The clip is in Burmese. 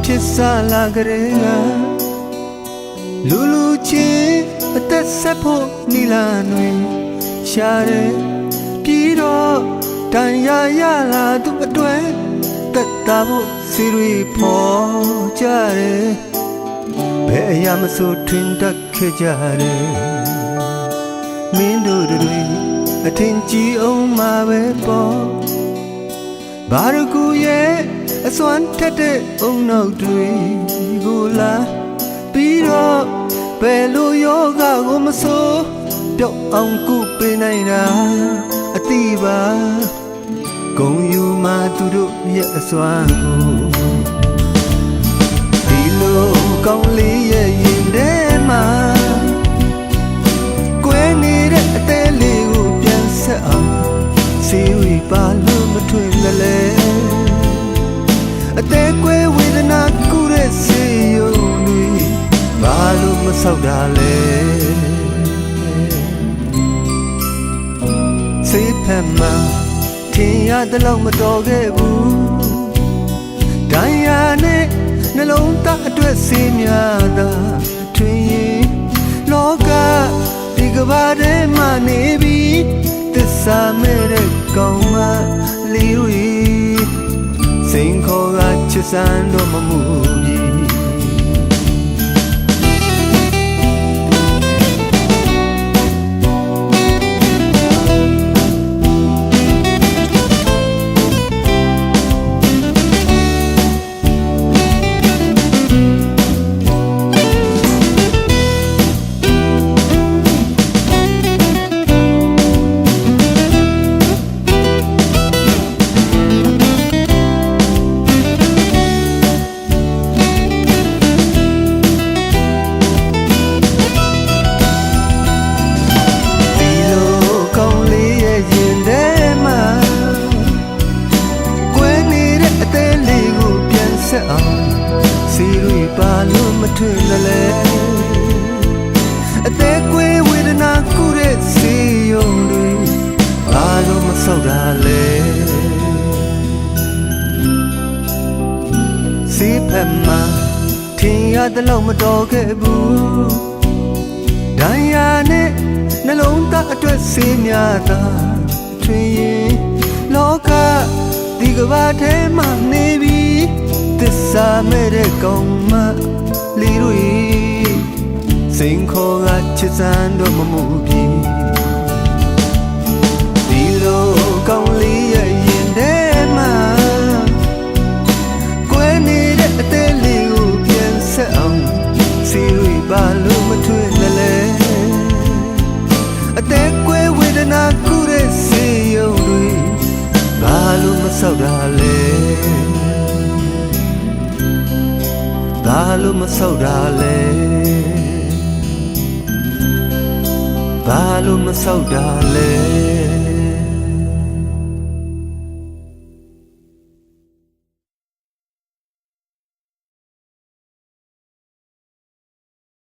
ဖြစ်စားလာကြတဲ့လူလူချင်းအသက်ဆက်ဖို့နီလာတွင်ရှားတယ်ပြီးတော့တန်ရရလာသူအတွက်သက်သာဖို့စီရီဖော်ကြတယ်ဘယ်အရာမဆိုထွင်တတ်ခဲ့ကြတယ်မင်းတို့တွေအထင်ကြီးအောင်မှာပဲပေါ့ဘာရကူရဲ့အစွမ်းထက်တဲ့အုံနောက်တွေကိုလာပြီးတော့ဘယ်လိုယောဂကိုမဆိုပျောက်အောင်ကုပေးနိုင်တာအတိပါဂုံယူမှသူတို့ရဲ့အစွမ်းကိုဒီလိုကောင်းလေးရဲ့ရင်ထဲမှာကွယ်နေတဲ့အသေးလေးကိုပြန်ဆက်အောင်စီဝီပါလို့မထွင်လည်းလေအသေးကွယ်ဝေဒနာကူတဲ့စေယုံတွေဘာလို့မဆောက်တာလဲစေဖက်မှာထင်ရတဲ့လောက်မတော်ခဲ့ဘူးဒိုင်ယာနဲ့နှလုံးသားအတွက်စေးများသာထွင်ရင်လောကဒီကဘာထဲမှာနေပြီးသစ္စာမဲ့တဲ့ကောင်မလေးတွေစိန်ခေါ်ကချစ်စမ်းတော့မမှုပြီစီရီပါလို့မထွင်လည်းလေအသေးကွေးဝေဒနာကူတဲ့စေယုံတွေဘာလို့မဆောက်တာလဲစေဖက်မှာထင်ရတဲ့လောက်မတော်ခဲ့ဘူးဒိုင်ယာနဲ့နှလုံးသားအတွက်စေးများသာထွင်ရင်လောကဒီကဘာထဲမှာနေပြီးသစ္စာမဲ့တဲ့ကောင်မလေးတွေစိန်ခေါ်ကချစ်စမ်းတော့မမှုပြီဒီလိုကောင်လေးရဲ့ရင်ထဲမှာကွယ်နေတဲ့အသေးလေးကိုပြန်ဆက်အောင်စီရီပါလို့မထွင်လည်းလေအသေးကွယ်ဝေဒနာကူတဲ့စေယုံတွေဘာလို့မဆောက်တာလဲဘာလို့မဆောက်တာလဲဘာလို့မဆောက်တာလဲ